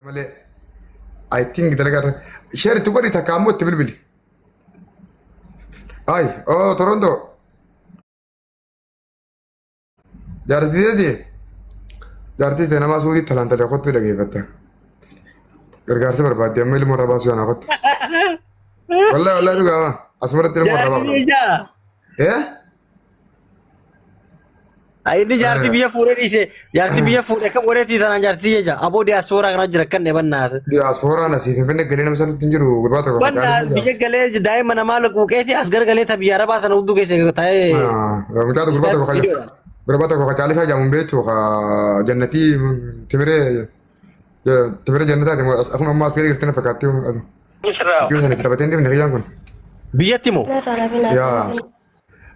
مالي اي ثينك دلقا شير تقولي تكاموت بالبلي اي او تورونتو جارتي دي انا ما سودي تلانتا لي قط لغي فتا غرغار سبر بعد يمل مره باسو انا قط والله دوغا اسمرت مره Jaartii بابا biyya ايه inni jaartii biyya fuudhee dhiise jaartii biyya fuudhee kan godheetii sanaan jaartii jecha aboo diyaasfooraa kana jira kan bannaatu. دي اسفورا نسي في فنك قلينا مثلا تنجرو غرباتك وخجالي Bannaat حاجه biyya galee daa'ima namaa luquuqeeti as gargalee ta biyya arabaa sana hudduu keessa taa'ee اه لو متى غرباتك isaan وخجالي viidiyoodhaan. غرباتك وخجالي حاجه من بيت وخ جنتي تمري تمري جنتات اخنا ما سكري قلتنا فكاتي كيف سنه تبتين دي من هيجان Biyyatti moo? يا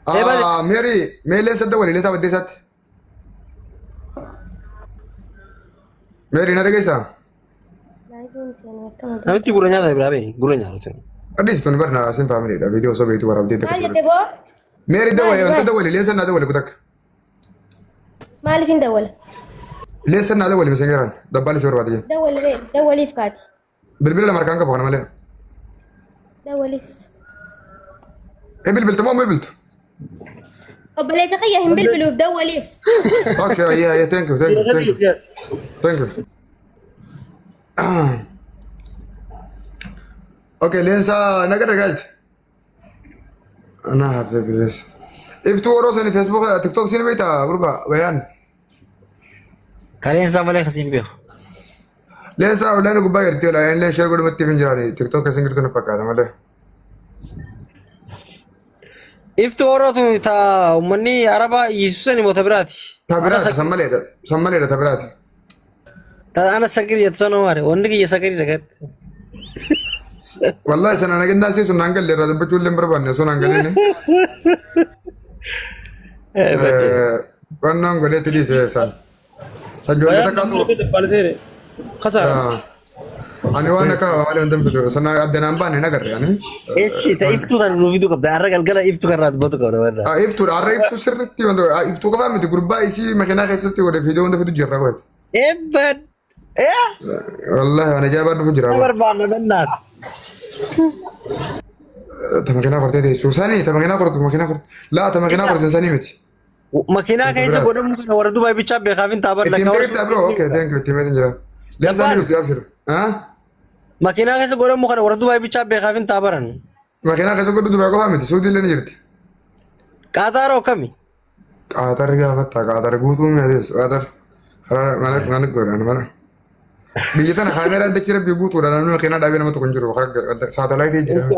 Eebale ميري ميلين سد ولي لسه بدي سات ميري نرجع سا namichi gurra nyaata biraa bee gurra nyaata. أديس توني برنا سين فاميلي ده فيديو سو بيتو ورا بديت Maal كسر jette boo? ميري دولي أنت Maali? دولي ليه سنة دولي كتك Maaliif hin dawwala? ليه سنة دولي مسنجران دبالي سور بعدين Dawwala bee dawwaliif kaati. بالبل لما كان كبونا ماله Dawwaliif. إيه بالبل تمام بالبل Obboleessa kiyya hin bilbiluuf dawwaliif. أوكي يا ثانك يو ثانك يو ثانك يو ثانك يو أوكي ليه سا نقدر جايز أنا هذا بليس إفتو روسني فيسبوك تيك توك سيني بيتا غربا بيان Kaleen isaa malee kasiin beeku. ليه سا ولا نقول باير تيلا يعني ليه شير قولي متي فنجراني تيك توك سينجر تنفك هذا ماله Iftu warroota taa uummanni arabaa Yesuusani moota biraati. تبرات سمالي ده تبرات Ana sagiri jettu sana maare wanni kiyya sagiri dhagaatti. والله سنة أنا قلنا سي سنان قال لي راد بتقول لي مربان سنان قال لي قلنا نقول لي تلي سن سنجول لي تكاتو أنا وانا كا مالي من دم بدو سنة أدنى أمباني نقدر يعني Echi ta iftu tan nuufitu qabda har'a galgala iftu karraat bootu qabda warra. إفتو عارف إفتو سرتي وانا إفتو كفا متي قربا إيشي مكانا خيستي ولا فيديو وانا فيديو جرا قوت Eebban. والله أنا جاي برضو جرا قوت Barbaanna dannaat. تمكنا قرتي دي سوساني تمكنا قرت تمكنا قرت لا تمكنا قرت سنساني متي Makiinaa keessa godhamu kana warra Dubaay bichaa beekaafin taabar تيم lakkaa'u. تيم تابلو أوكي ثانك يو تيم تنجرا لا ساني لو تابشر ها Makiinaa keessa godhamu kana warra Dubaay bichaa beekaafin taabaran. مكانا خيستي قرتو دبا قفا متي سودي اللي نجرتي Qaataaroo kami? قادر قافتا قادر قوتو ميدس قادر خرا مالك مالك غوران مانا بيجتنا خاميرا دكتور بيقوتو لانه مكينا دابينا ما تكون جرو خرج ساتلايت يجرا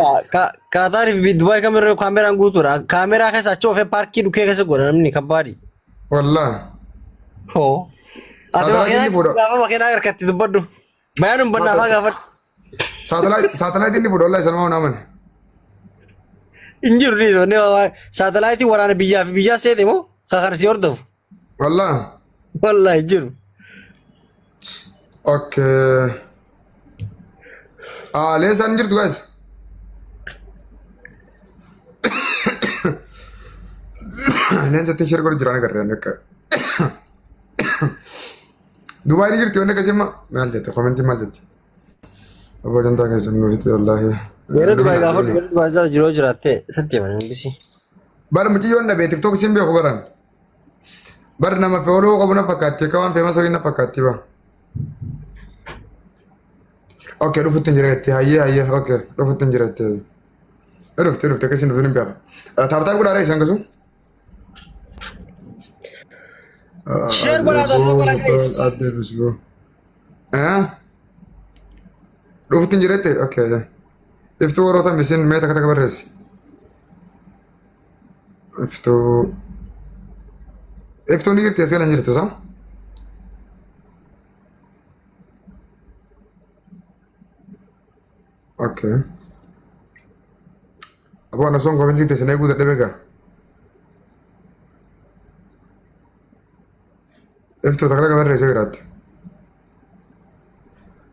Qaataariif Dubaay kamirra kaameraan guutuudha. Kaameraa keessa achi oofee paarkii dhukee keessa godha namni kabbaadi. والله Hoo. Ati Saatalaayitiin makiinaa ni fuudha. gaafa makiinaa harkatti dubbadhu. Bayaanum bannaafaa gaafadhu. ساتلايت اللي فوق والله سلمان امن Hin jiru dhiisonni saatalaayitii waraana biyyaa fi biyyaa seete moo kakana si hordofu. والله Wallaahi hin jiru. اوكي ليه سانجرت جايز لين ستين كور جرانا कर रहे हैं का दुबई निकलती होने कैसे माल जाते कमेंट माल जाते अब जनता कैसे नूरती والله Yeroo Dubaay gaafadhu yeroo Dubaay isaa jiroo jiraatte satti himan bisi. bar muti yon na be tiktok simbe ko baran bar na ma folo ko na fakati kawan famous na fakati ba اوكي رفت جريتي هيا اوكي رفت جريتي رفت كيس نزل بيها تابتا كودا رئيس انكسو Share godhaa guys. ادي بسلو رفت جريتي اوكي افتو روتا بسين ميتا كتا كبرس افتو نيرتي اسكال نيرتي صح اوكي ابو انا سون كومنتي تسناي بودا دبيغا افتو تكلا كبرس يرات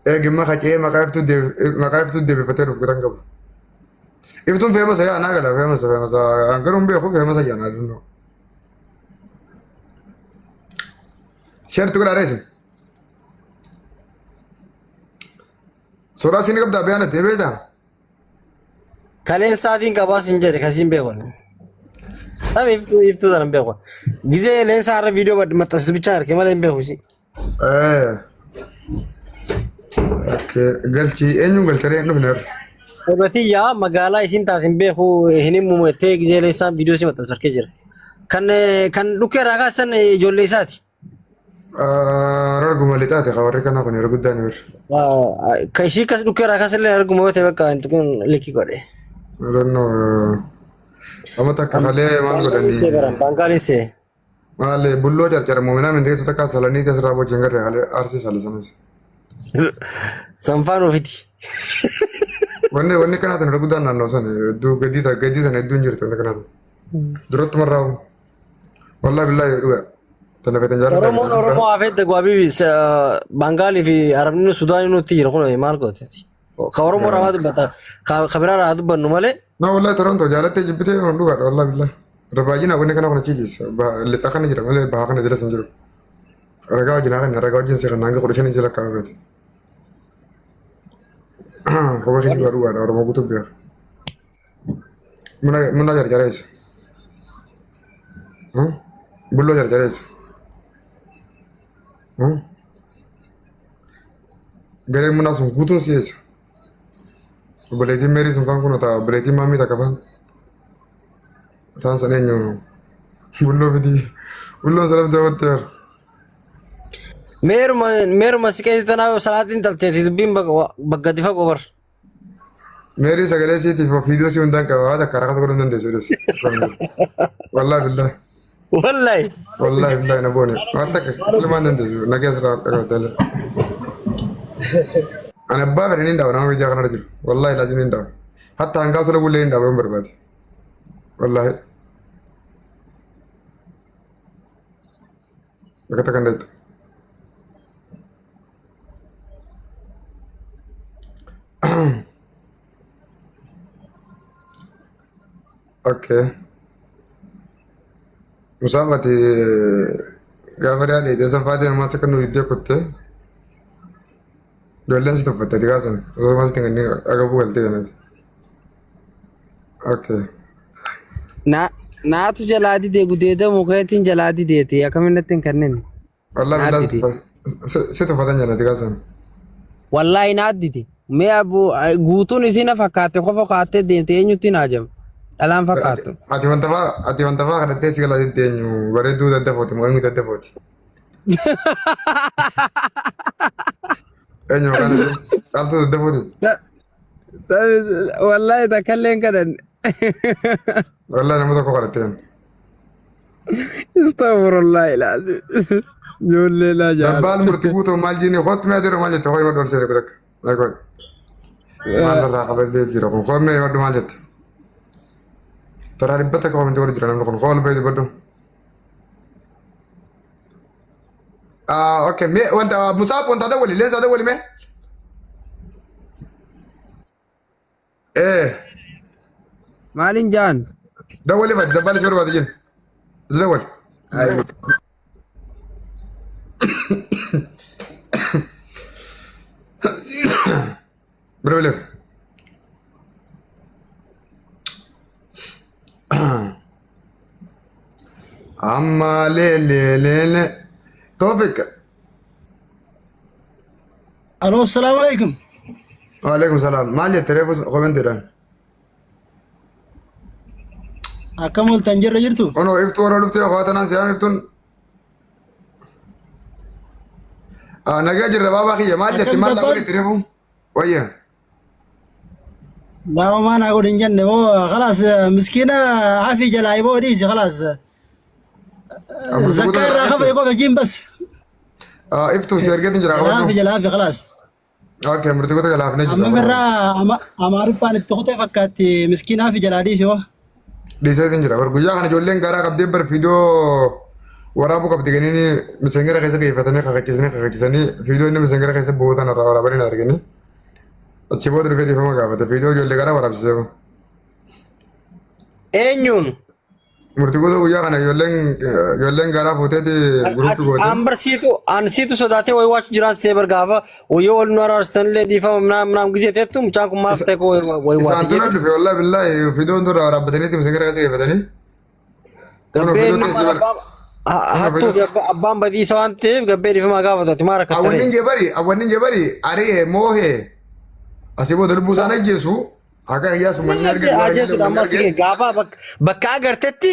جمع خاطئ ما كيف تدي بفتر في كتان قبل افتون فيمس يا انا قال فيمس انكرهم بيخو فيمس يا انا دونو شرط كل عريس Suuraa siin qabdaa beeyanatti beektaa? Kaleen sa'aatiin qabaa siin jedhe kasiin beekon. Tabii iftuu sana hin beekon. Gizee leensa har'a viidiyoo maxxansitu bichaa harkee malee hin beeku si. Galchi eenyuun galcharee hin dhufne irra. Obatiyyaa magaalaa isin taate hin beeku hin himumettee gizee leensaan viidiyoo si maxxansu harkee jira. Kan dhukkee irraa kaasan ijoollee isaati. Arguma lixaate warri kanaa kun yeroo guddaan irra. Ka ishii kas dhukkee irraa kaasan illee arguma yoo ta'e bakka kun likki godhe. Amma takka kalee maal godhanii? Bankaalissee. Maal bulloo carcara muuminaa mintii keessatti akka salanii keessaa boociin garee kalee arsii salisanis. Sanfaan ofiti. Wanni kanaatu irra guddaan naannoo sana hedduu gadii sana hedduu hin jirtu wanni kanaatu. Duratti marraa'u. Wallaahi billaahi dhugaa. Tanafeetan jaalladha. Oromoo hafeette gwaabii Bangaalii fi Arabni Sudaanii nutti jira kun maal goote? Ka Oromoo ramaa dubbata ka biraa raa dubbannu malee. Na wallaahi Toronto jaalattee jibbitee on dhugaadha wallaahi billaahi. Rabaajina wanni kana kun achi keessa lixa kana jira malee bahaa kana jala san jiru. Ragaa wajjin wajjin seeqan hanga 15 jala kaa'ameeti. Kophee keenya dhugaadha Oromoo guutuu beeka. Muna jarjareessa. Bulloo jarjareessa. Garee munaa sun guutuun si'eessa. Obboleettiin meerii sun faan kun ta'a obboleettiin maammii takka faan. Isaan san eenyu bulloo fiti bulloon sanaf daawwattee jira. Meeruma si keessatti tanaa salaatiin talteeti dubbiin baggati fagoo bar. Meerii sagalee siitiif viidiyoo si hundaan qaba waan takka rakkata godhuu hin dandeessu jedhes. Wallaahi billaahi. Wallahi. Wallaahi billaahi na boone waan takka kilmaan dandeessu nagees irraa qabatee. Ani abbaa fedhan hin daawu nama miidiyaa kanarra jiru. Wallaahi laajiin hin daawu. Hatta hangaa tola bullee hin daawu hin barbaade. Wallaahi. Bakka kan dheettu. Okay. Musaafati gaafa dhiyaate sanfaatee namaa akka nu iddoo kutte ijoolleen si tuffatte kaasan osoo maasitti kan agabuu galtee kanati. Okay. Naatu jalaa didee gudeeda mukeetiin jalaa dideeti akkamitti hin kanneen. Wallaahi billaahi si tuffatan jalatti kaasan. Wallaahi naat didi. Mee guutuun isiin fakkaate qofa kaattee deemte eenyutti hin hajamu. Dhalaan fakkaatu. Ati wanta fa'aa kadhattee si galaa eenyu bareedduu daddafooti moo eenyu daddafooti. Eenyu maqaan caaltuu daddafooti. Wallaahi takkallee hin kadhanne. Wallaahi nama tokko kadhatteen. Astaghfirullahi laazim. Ijoollee laa jaalladha. Dabbaan murtii guutuu maal jiini hootmee adiru maal jette hooyi maddoon seene kutakka. Maal irraa qabadee jira kun hoomee maddu maal jette. Taraa dhibbata qabamte warri jira namni kun hool baydi baddu. Okay, wanta Musaaf wanta dawwali leensa dawwali mee. Maalin jaan? Dawwali fadi dabbaan si barbaade jin. Dawwali. Berapa Amma le Tofik. الو السلام عليكم. وعليكم السلام. ما جت تلفون كومنتيران. اكمل تنجر جرتو. أنا إفتو ورا دفتي أخواتنا سيام إفتون. أنا جاي جرب بابا خي ما جت ما لا أقول تلفون. وياه. لا ما انا اقول انجن هو خلاص مسكينه عافي جلاي بو ديسي خلاص. زكار خف يقف جيم بس. إفتو سيرجت نجرا عافي جلاي خلاص. اوكي مرتبط على افنج اما مرة اما عارف ان التخطي فكات مسكينه في جلاديسي هو دي سيد نجرا ورغيا كان جولين غارا قبدي بر فيديو ورابو قبدي غنيني مسنجرا كيسه كيفتني خاكيسني فيديو ان مسنجرا كيسه بوتان را بري نارغني اچبو در فيديو فما غافته فيديو جولي غارا ورابسيو Eenyuun murtii gosa guyyaa kana ijoolleen garaa fuuteeti guruuppii goote. Ansiitu sodaatee wayi waachi jiraat seebar gaafa wayyoo wal nu araarsisanillee dhiifama ምናምን ጊዜ teettu mucaan kun maaf ta'e wayi Isaan waati tuna dhufe wallaahi billaahi fiidoon dura waraabbataniiti misingara keessa geeffatanii. hattuuf abbaan badiisa waan ta'eef gabbee dhiifamaa gaafatatti maa rakkattaree. Awwannin jebari aree moohee asii booda lubbuu isaan ajjeesu akka iyyasu manni arginu. Gaafa bakka agartetti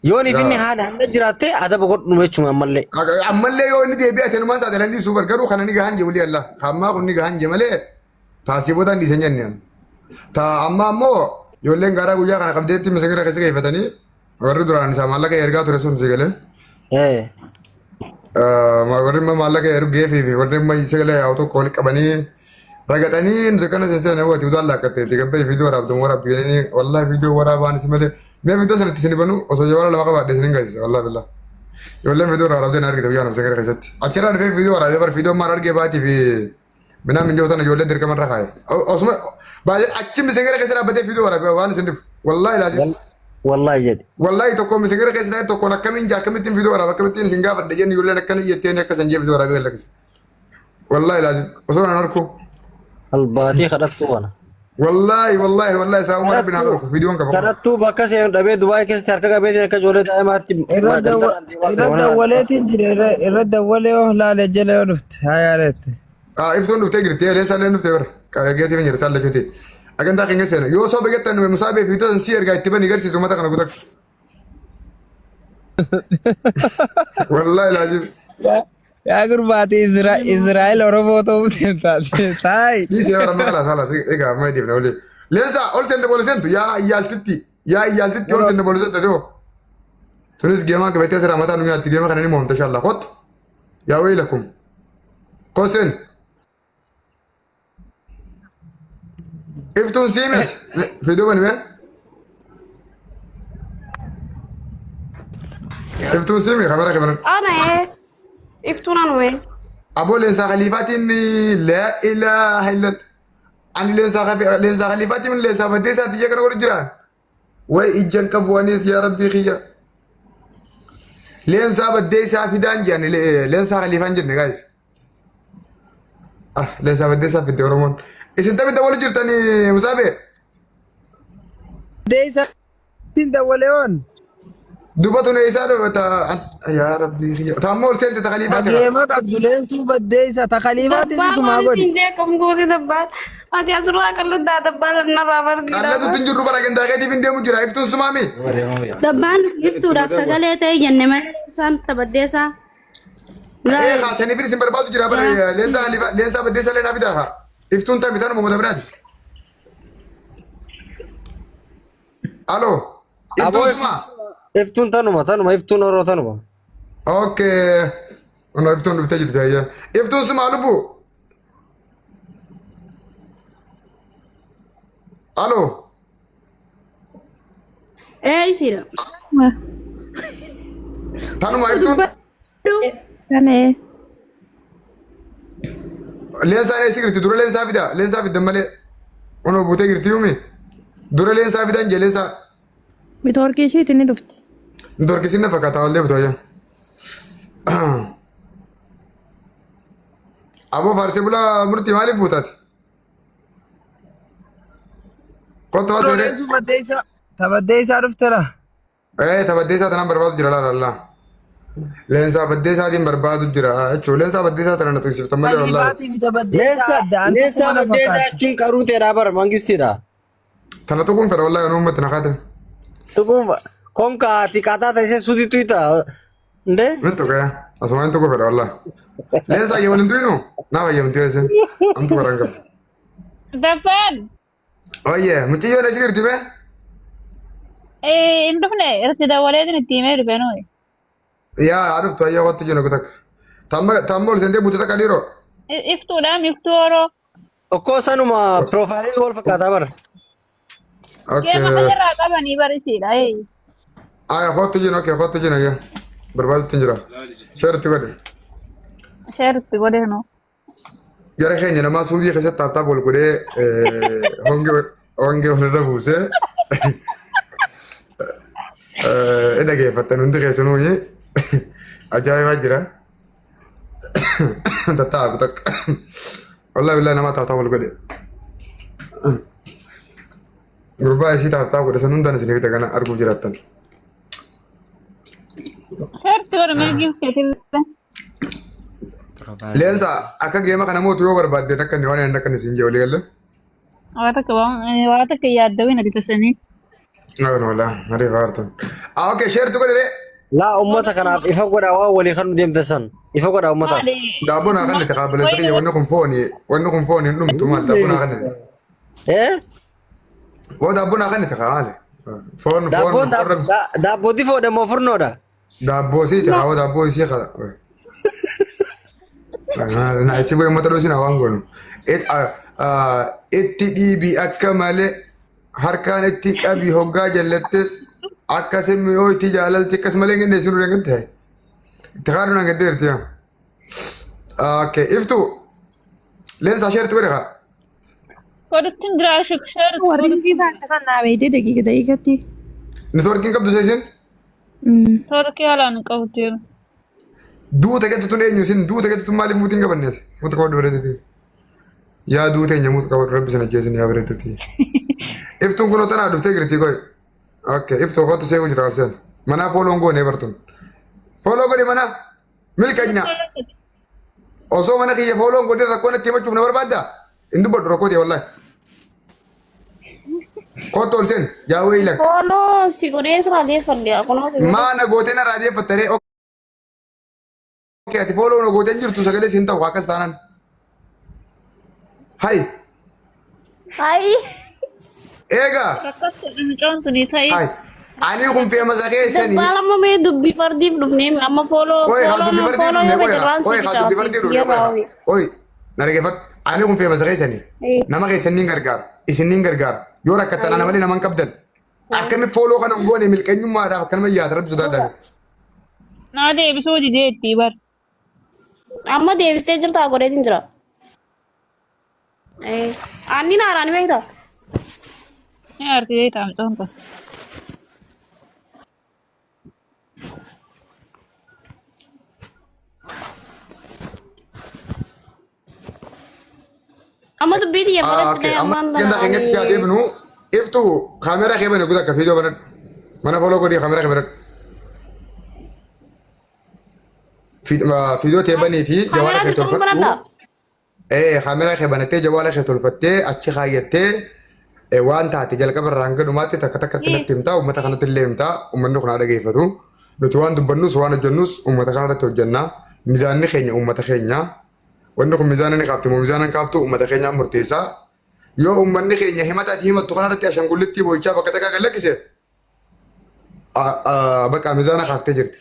yoon ifinni haadha handa jiraatte adaba godhu jechuun ammallee. Ammallee yoo inni deebi'ate numaan saaxilan dhiisuu garuu kana ni gahan je walii Allah hammaa kun ni gahan je malee taasii booda hin dhiisan jenneen. Amma ammoo ijoolleen garaa guyyaa kana qabdeetti misingara keessa geeffatanii warri duraan isaa maallaqa ergaa ture sun si galee. Warri maallaqa ergee fi warri sagalee yaa'u tokko wal qabanii ragatanii nuti kana seensan hawwati udaan laakkatteetti gabbee viidiyoo waraabdu jedhanii wallaahi viidiyoo waraabaan si malee mee viidiyoo sanatti isin banu osoo jawara lama qabaadhe isin gaasisa wallaahi billah ijoolleen viidiyoo waraabdeen argite guyyaa nafsa gara keessatti achirraa dhufee viidiyoo waraabee bar viidiyoo maal argee baatii fi minaa minjoo tana ijoolleen dirqamarra kaaye osuma baay'ee achi misingara keessa dhaabbatee viidiyoo waraabee waan isin dhibu wallaahi laazim wallaahi jedhe wallaahi tokko misingara keessa ta'e tokkoon akkamiin akkamittiin viidiyoo waraabee akkamittiin isin gaafadhe jenni ijoolleen akkana iyyatteen akka san jee viidiyoo waraabee gallakisa wallaahi laazim osoo nan arku albaatii kadhattuu kana. Wallaahi sababuma rabbiin haa dhorku viidiyoon qaba. Kadhattuu bakka seen dhabee Dubaay keessatti harka qabeetiin akka ijoollee daa'imaatti. irra dawwalee yoo laale jala yoo dhufte haa yaadeette. Ibsuun dhuftee jirti leessaallee dhuftee bara ergeetii hin jirre saallachuuti. Agantaa keenya seena yoo soo beektan musaabee viidiyoo si ergaa itti bani garsiisu uummata kana guutak. Wallaahi laajib. Yaa gurbaate Israa'el Oromoo ta'uu taate. Dhiisee bara maqaa saala egaa amma deemna olee. Leensa ol seente boolisentu yaa iyyaaltitti ol seente boolisentu ta'u. Tunis geemaa qabatee sirraa mataa nu nyaatti geema kana ni moomta shalla kottu. Yaa waylakum. Kosen. Iftuun siimet fiduu bani mee. Iftuun siimi kamera kameran. Ana iftuunan ween. Aboo leensa khaliifaatiin laa ilaaha illa ani leensa khaliifaatiin leensa maddee isaatti ija kana godhu jiraan. Way ijjan qabu anis yaa rabbii kiyya. Leensa maddee isaa fidaan jiran leensa khaliifaan jenne guys. Leensa maddee isaa fidde Oromoon. Isin taphata wal jirtanii musaabee. Deessa tin dawwalee oon. Dubatun isaa dhufata yaa rabbii kiyya. Taammoo ol seente ta khaliifaati. Adeema qabdu leensu baddeessa ta khaliifaati isumaa godhi. Kam gooti dabbaan ati asirraa qalladdaa dabbaan narraa bardi. Qallatu tun jirru bara gandaa keetiif hin deemu jira iftuun sumaami. Dabbaan iftuudhaaf sagalee ta'e jenne malee isaan tabaddeessaa. Sanii firis hin barbaadu jira bara leensa baddeessa leenaa fidaa iftuun taami tanuma uummata biraati. Aloo iftuun sumaa. Iftuun tanuma iftuun oroo tanuma. Okay. Ono iftuun dhuftee jirti ayyaa. Iftuun sumaa lubbu. Aloo. Isiidha. Tanuma iftuun. Tanee. Leensaa eessi girti dura leensaa fida malee. Ono buutee girti yuumi. Dura leensaa fidan jee leensaa. Bitoorkii ishiitti ni dhufti. Dorkisin na fakkaata wal deebitu ayyaa. Aboo faarsee bulaa murtii maaliif buutaati? Kottu waa seeree. Tabaddee isaa dhufteera. Tabaddee isaa tanaan barbaadu jira laala. Leensaa baddee isaatiin barbaadu jira jechuun leensaa baddee isaa tanaan tuqsiftan malee wallaahi. Leensaa baddee isaa jechuun qaruuteedha bara mangistiidha. Tana tuquun fedha wallaahi yoo uummatti na kaate. Tuquun konka xiqqaataa ta'e suutii ta'a. Ndee? Min tuqee asuma hin tuqu fedha wallaahi. Leensaa yoo waliin tuyinu naa fayyamti eessin amtu baraan qabdi. Dabbaan. Oyyee mucciyyoo eessi girti mee? Hin dhufne irratti dawwaleetiin itti himee dhufe nuyi. Yaa aduftu ayyaa wattu jenna kutak. Tammo ol seentee buute takka dhiiroo. Iftuudhaan iftuu oroo. Okkoo sanuma piroofaayilii wal fakkaataa bara. Geema fayyarraa qabanii barisiidha. Aya kottu jenna kottu jenna ayyaa. Barbaadutti hin jira. Sheeritti godhe. Sheeritti godhe nu. Jara keenya namaa suudii keessatti taaptaa wal godhee hongee walirra buusee. إذا كيف تنتظر كيسنوني أجاي وجرا تتعبتك والله بالله أنا ما تعطاول قدي ربما سي تعطاول قدي سنون دانا سنيفتا كنا أرجو جراتن شرط ورا ما يجيب كتير لينسا أكا جيما كنا موت يوبر بعد ذلك كنا نواني عندك كنا سنجي ولي قال واتك يا دوين دي تسني ولا هذه فارتون أوكي شير تقول لي لا أمتك أنا يفقد أول يخلون ديم تسن يفقد أمتك دابونا غني تقابل سرية ونكم فوني نم تمال دابونا غني إيه ودابونا غني تقابل فون دابو دي فوق دمو فرنو دا دابو سي تقابل دابو سي خلا أنا عايزين بيوم متروسين أوانغون إتدي بي أكمل هركان إتدي أبي هوجا جلتس أكاسم يو تجالل تكاس ملين الناس يقولون كنته تقارنون كدير تيا أوكي إفتو لين ساشر تقولها كنت تندرا شكشر وريني كيف أنت بيدي دقيقة نتوركين كم دوسيسين تركي على نقطتين دو تكاد تتوني نيوسين دو تكاد تتمالي موتين كبرنيت متكبر بريتتي يا دو تاني موت كبر ربي سنة جيسين يا بريتتي إفتو كنو تنا دفتي كريتي كوي اوكي افتو خاطو سيو جرارسن منا فولونغو نيبرتون فولونغو دي منا ملكنيا اوسو منا كي فولونغو دي ركونا تيما تشوف نبر بادا اندو بد ركو دي والله خاطو سن جاوي لك Kono sigurez radhe falliya kono ما انا غوتنا راجي فتري اوكي اتي فولونغو غوتن جرتو سغلي سنتا واكستانن هاي hai ايغا ركضت من جون تني تاي هاي اني كون في مساكي سني dalam me dubbi fardif dufne amma follow اوي خاطو follow بفردي follow yo veteran اوي خاطو بفردي اوي ناري كيفت اني كون في مساكي سني nama ke senning gargar isinning gargar yora katana namani naman kabdan akame follow kana ngone milkanyu ma da kana ya tarab sudah da نادي بسودي دي تيبر amma deviste jirta gore din jira anni na rani me da يا ارتي تام جون amma dubbi di ah oke amma kenda kenget ya de benu iftu kamera ke benu guda ka video banat mana follow ko di kamera ke banat video te bani thi jawala ke tol fatu kamera ke banate jawala ke tol fatte achi khayette wanta ti jal kabar ranga dumati takata timta umata kana tillemta umannu khana dage fatu nutwan dubanus wana jannus umata kana to janna mizan ni khenya umata khenya wannu mizan ni kaftu mizan kaftu umata khenya murtisa yo umanni khenya himata ti himatu kana ti ashangulti boicha bakata ka galakise baka mizan kafte jirti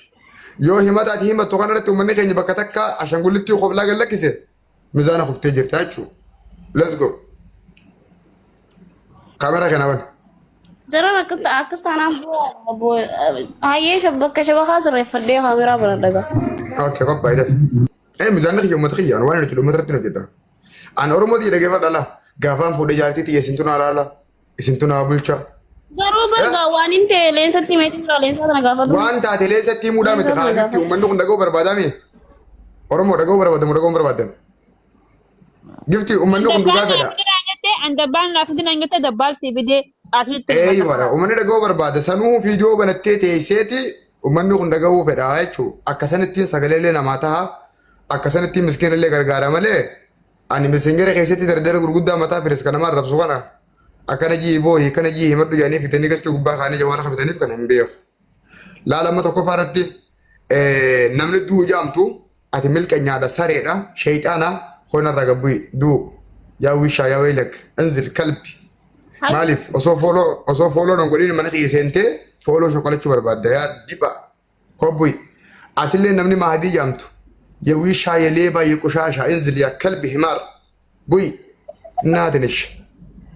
yo himata ti himatu kana ti umanni khenya bakata ka ashangulti khobla galakise mizan khufte jirti achu let's go kamera kenaban jara rakta akastana bo haye shabaka shabaka sore fadde kamera baradaga اوكي قب بايده ميزان خي يوم تخي انا وانا كيلو متر تنا جدا انا اورمو دي دغه فدلا غافان فود جارتي تي سنتنا لالا سنتنا بلچا garu barga wanin te lensa ti meti lensa na gafa وان تا تلي ستي مودا متخالي تي ومندو دغه بربادامي اورمو دغه بربادم دغه بربادم جفتي ومندو دغه فدا عند بان لا فدنا انت دبال سي بدي اكيد ايوه ومن دغه برباد سنو فيديو بنتي تي سيتي ومندو دغه فدا ايچو اكسنتين سغلله نماتا اكسنتين مسكين اللي غرغارا مله اني مسنجر كيسيتي دردر غرغدا متا فيرس كنا ما رب سبحانه اكنجي بو يكنجي همدو يعني في تني كستو غبا خاني جوانا خبتني كان مبيخ لا لما تكفرتي نمن دو جامتو اتي ملك نيادا سريدا شيطانا خونا رغبي دو يا ويشا يا ويلك انزل كلبي مالف اسو فولو نغولين من خيسنتي فولو شوكولاتو برباد يا ديبا كوبوي اتلي نمني ما هدي جامتو يا ويشا يا ليبا يا قشاشا انزل يا كلب حمار بوي نادنش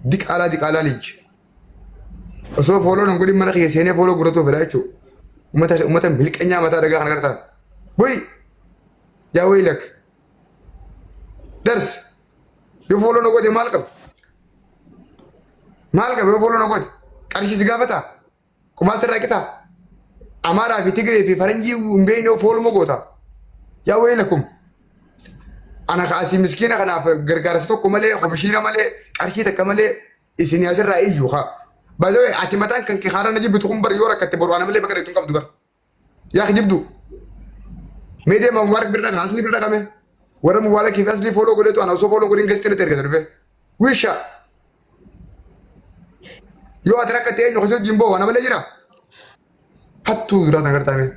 ديك على ليج اسو فولو نغولين من خيسنتي فولو غروتو فراچو متى ملك انيا متى دغا خنغرتا بوي يا ويلك درس يفولو نقودي مالكم يفولو نقودي قرشي سقافتا كما سرقتا أمارا في تجري في فرنجي ومبيني وفول مقوتا يا ويلكم أنا خاسي مسكينة أنا في غرغرستو كمالي خبشيرة مالي أرشيتا كمالي إسني أسر رأي جوها بعدين أتمتان كان كخارا نجيب بتكون بريورا كتبرو أنا مالي بكرة تونكم دبر يا أخي جبدو ميديا ما مبارك بردا خاصني بردا كمه ورا مبارك كيف أصلي فولو قلتو أنا أوصو فولو قلين قستني تركه ترفه ويشا يو أتراك تيجي نخسر جيمبو أنا مالي جرا حتى درا تنقر تامي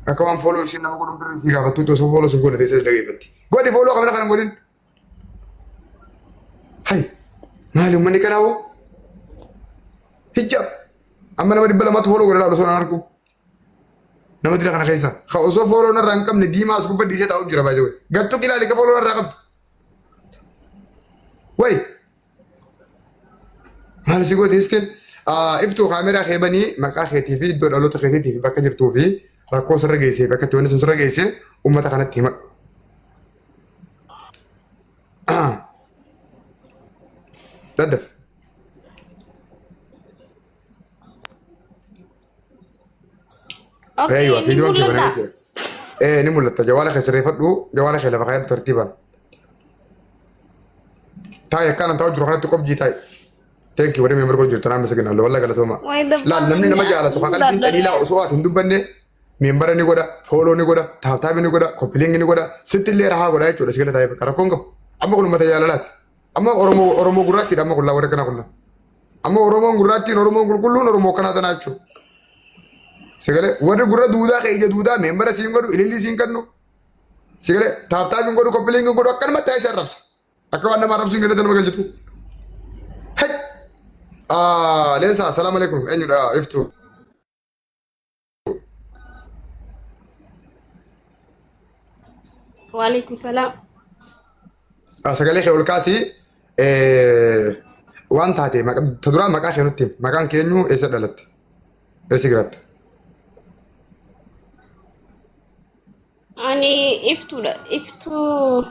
أكوام فولو سين نما قولون بري فيها فتو تو سو فولو سنقول تيسس لقي فتي قولي فولو كمان خلنا قولين هاي مالي مني كناو هجاب أما نما دبلا ما تفولو قولي لا لسونا ناركو نما دي لكنا خيسا خاوسو فولو نرانكم نديما اسكو بدي سي تاو جرا باجوي غاتو كلا لك فولو نرانكم وي هل سيقول تيسكن افتو كاميرا خيباني مكا خيتي في دور الو تخيتي في باكا جرتو في راكو سرغيسي باكا توني سرغيسي امتا كانت تيما تدف ايوه في دول كده ايه نمولت جوالك خسري فدو جوالك خيلا بخير ترتيبا تاي كان انت اجرو خلت كوب جي تاي تانك يو ورمي مركو جرتنا مسكنا ولا قال توما لا لمني نما جاله تو قال بنت دليلا اسوات هندبنه ميمبر ني غدا فولو ني غدا تاب ني غدا كوبلينج ني غدا ست اللي راها غدا يچو دسكله تاي كركونغ اما كل متى يالات اما اورمو غراتي دما كل وركنا كل اما اورمو غراتي كل اورمو كنا تناچو سيغله ور غرا دودا كاي دودا ميمبر سينغدو إللي سينكنو سيغله تاب نغدو كوبلينج غدو كن متى سربس اكو انا ما رب سينغدو تنما جلتو هي ليس السلام عليكم أين افتو وعليكم السلام سجلي خيول كاسي وان تاتي تدران مكان خينو تيم مكان كينيو إيش دلت إيش قرأت أني إفتو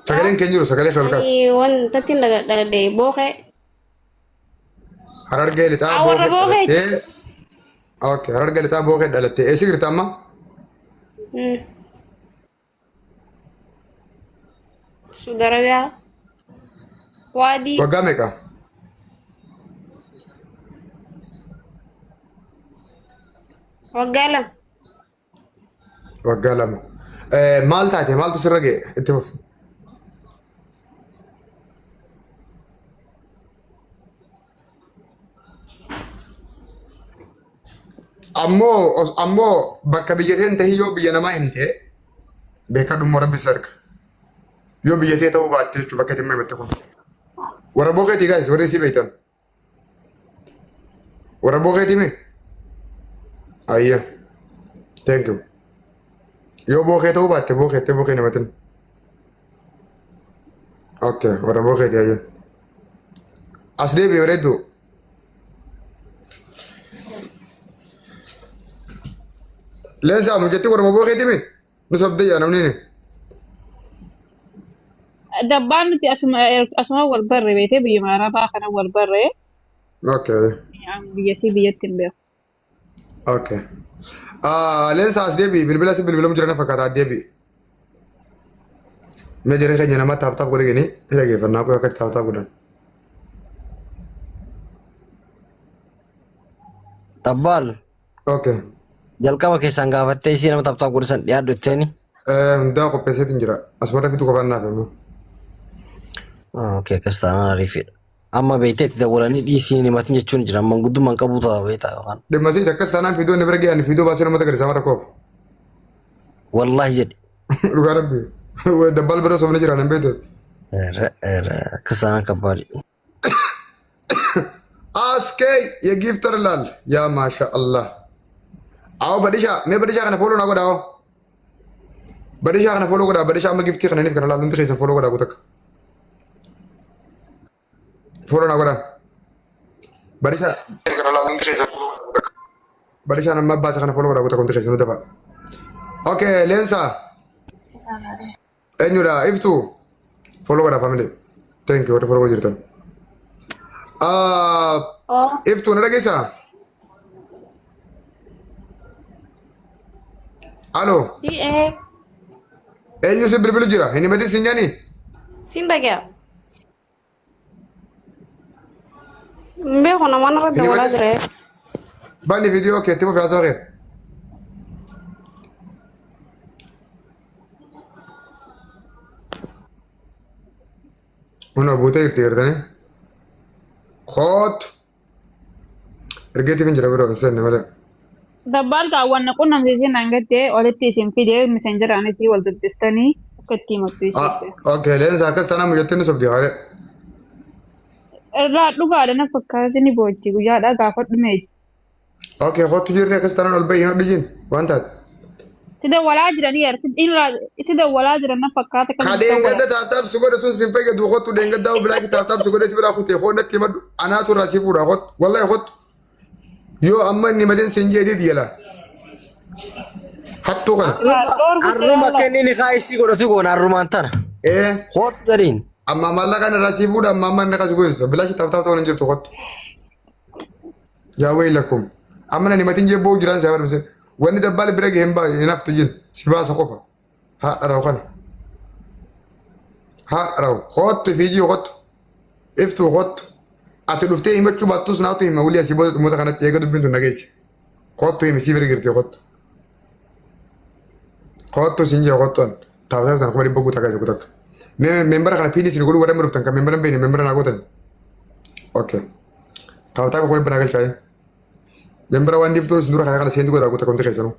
سجلين كينيو سجلي خيول كاسي أني وان تتين لدي بوخي هرار جيل تاب بوخي أوكي هرار جيل تاب بوخي دلت إيش قرأت أما سوداربيا وادي وقامك وقالم مال تاتي مال تسرقي اتفق ammoo bakka biyyateen tahii yoo biyya namaa himte beeka dhummoo rabbi sarka yoo biyyatee ta'uu baatte jechuudha bakka itti himatte kun warra bookeetii gaayis warri isii beektan warra bookeetii mee ayya thank you yoo bookee ta'uu baatte bookee namatin okay warra bookeetii ayya as deebi'e bareedduu ليش عم جتي ورا مبوخي تيمي نصب يا نمنيني دبانتي اسماء والبر بيتي بيجي مع ربا خنا والبر اوكي يعني بيجي بيتكن به اوكي ليش اس ديبي بالبلا سي بالبلا مجرنا فكات ديبي ما جري خني ما تاب تاب غريني هلاقي فنا كو كات تاب تاب غدن طبال اوكي jalqaba keessan gaafattee isii nama taphataa godhisan dhiyaadhu jetteeni. Hundaa qopheesseetiin jira. Asuma rafitu qofaan naaf immoo. Okey akkas taanaan ariifidha. Amma beekteetti dawwalanii dhiisii himatin jechuun jira. Manguddummaan qabuu ta'a beektaa yookaan. Dhimma siit akkas taanaan fiidoo inni bira ga'an fiidoo baasee namatti agarsiisa mara koof. Wallaahi jedhi. Dhugaa rabbi. Dabbal bira soofna jiraan hin beekte. Akkas taanaan kabbaadhi. Askee ya giftar laal yaa maasha Allah. आओ बड़ीशा मैं बड़ीशा का फॉलो ना को डाओ बड़ीशा का फॉलो को डाओ बड़ीशा में गिफ्ट करने नहीं करना लालूं तो कैसे फॉलो को डाओ तक फॉलो ना को डाओ बड़ीशा करना लालूं तो कैसे फॉलो को तक बड़ीशा ना मैं बात करना फॉलो को डाओ तक उनके कैसे नुदफा ओके लेंसा एन्यूरा इफ्तू फॉलो को डाओ फैमिली थैंक यू फॉलो को जिरतन इफ्तू ना कैसा الو ايه اين يوسف بالبلجرا هني مدي سنجاني سندقة بيخو نمان رد هني ولا مدي دري باني فيديو كتبه في عصاغي هنا بوتا يرتيرتني خط رجعتي فين جرا برو استنى ملا dabbal kaawwanna qunnamsiisin hangattee walitti isin fidee messenjera anisii wal dubbistanii akkatti himattu isiitte. اوكي لين ساكس انا مجتني سبدي هاري Irraa dhugaadha na fakkaata ni boojji guyyaadhaa gaafa dhume. اوكي خط جيري كاس ترى البي هنا بيجين وانت Itti dawwalaa jiranii itti dawwalaa jiran na fakkaata kan خادين قد تاب سوغر سون سين فيك دو خط دين قد داو بلاك تاب سوغر سبرا خط يخون تيمد انا تو راسي بودا خط والله خط يو اما اني مدين سنجي دي يلا حطو كان Arruma kennini kaayisii godhatu goona arrumaan tana. ايه Hoot gariin. اما مالا كان راسي بودا اما ما نكاس غويس بلاش تاب تو نجرتو خط يا ويلكم اما اني متين جيبو جيران سيبر بس واني دبال بريك همبا ينفتو جين سيبا سقفا ها راو خنا ها راو خط فيجي خط افتو خط اتلفتي يمچو باتوس ناتو يمولي سيبو موتا كانت يغدو بنتو نغيس خط يمسي بريغرتي خط خط سينجي خطن تاو تاو كمري بوغو تاكا جوتك ممبر كان فينيس نقولوا ورا مرفتن كان ممبر بين ممبر ناغوتن اوكي تاو تاو كمري بناغل شاي ممبر واندي بتورس ندور خاغا سيندو غدا غوتا كونتي خيسنو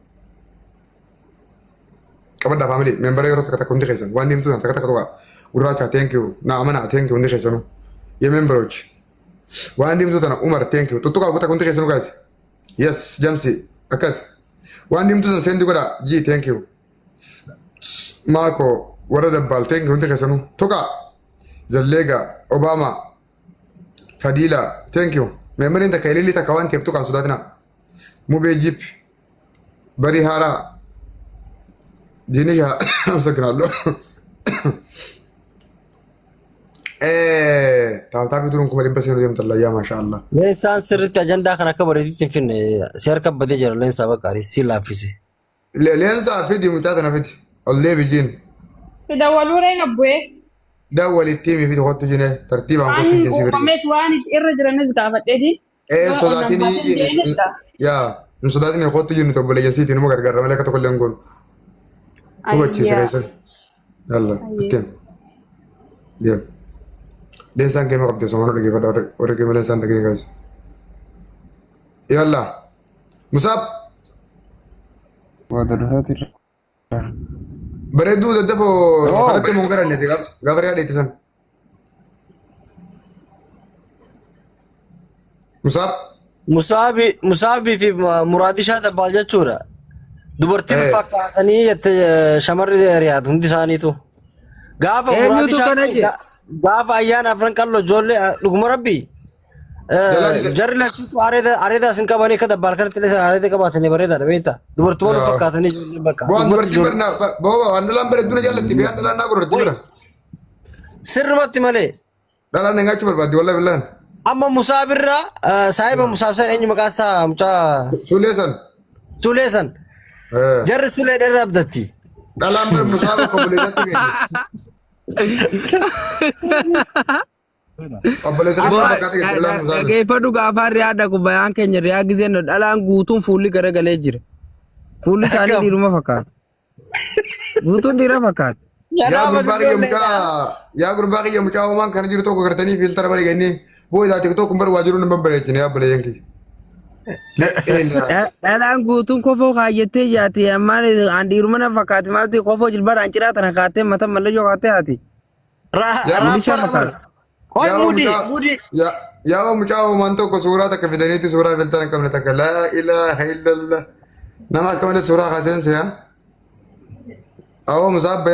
كبدا فاميلي ممبر يورو تاكا كونتي خيسن واندي بتورس تاكا تاكا غورا ثانك يو نا امنا ثانك يو ندي خيسنو يا ممبروج واندي بتورس انا عمر ثانك يو توتوكا غوتا كونتي خيسنو غايس يس جامسي اكاس واندي بتورس سيندو غدا جي ثانك يو ماكو ورا دبال ثانك يو ندي خيسنو توكا زليغا اوباما فديلا ثانك يو ممبر انت كايلي تاكوان تفتو كان سوداتنا مو بيجيب بري هارا دينيشا مسكنا له ايه تاو بدون كم ريبس يوم تلا يا ما شاء الله Leensaan sirriitti ajandaa kana akka bareedutti hin finne seera kabbadee jira leensaa baqqaarii si laaffise. لين صار فيدي متاتنا فيدي اللي بيجين Itti dawwaluu reega bu'ee دول التيم في خط جنيه ترتيب عن خط waan جنسي بري uumamees waan irra jiranis gaafadheeti. ايه صداتني يا صداتني خط جنيه تو بلا جنسي تنمو غرغر ملك تقول لهم قول هو تشي سريسه يلا التيم ديم لينسان كيما قبل سمعنا لقي فدار ورقي لينسان لقي جايز يلا مصاب بريدو ددفو خلت مونغرا نتي غفريا ديتسن مصاب Musaabii fi muraadishaa dabbaal jechuudha. Dubartiin fakkaatanii jette shamarri riyaad hundi isaaniitu. Gaafa Eenyutu kana muraadishaa jedhe? gaafa ayyaana afran qalloo ijoollee dhuguma rabbii. Jarri lachuutu areeda asin qabanii akka dabbaal kanatti illee areeda qabaatanii bareedaadha beektaa. Dubartoonni fakkaatanii ijoollee bakka. بوان دبرتي برنا بابا وانا لام برد دون جالتي بيان دلان ناقور دبر Sirrumatti malee. دلان نغاچ بربادي والله بالله Amma musaabirraa saahiba musaabsan eenyu maqaan isaa mucaa سوليسن Suleesan. Jarri Sulee dheeraa abdatti. دلان بر مصاب كوبليتي بيان obboleessa keenya fakkaate dhalaa musaasa. Dhageeffadhu gaafa riyaadha kubbayaan keenya riyaa giseen dhalaan guutuun fuulli garagalee jira. Fuulli isaanii dhiiruma fakkaata. Guutuun dhiira fakkaata. Yaa gurbaa kiyya mucaa uumaan kana jiru tokko gartanii fiiltara malee gannee booda tiktook bara waa jiru nama bareechine yaa baleeyyan kiyya. Dhalaan guutuun kofoo kaayyattee jaati ammaan aan dhiiruma na fakkaati maalti kofoo jilbadhaan ciraa tana kaatee mata mallayyoo kaatee haati. Milishaa fakkaata. Yaa mucaa uumaan tokko suuraa takka fidaniiti suuraa fiiltara hin qabne takka laa ilaaha illallah nama akka malee suuraa kaaseense yaa. Awwa musaabba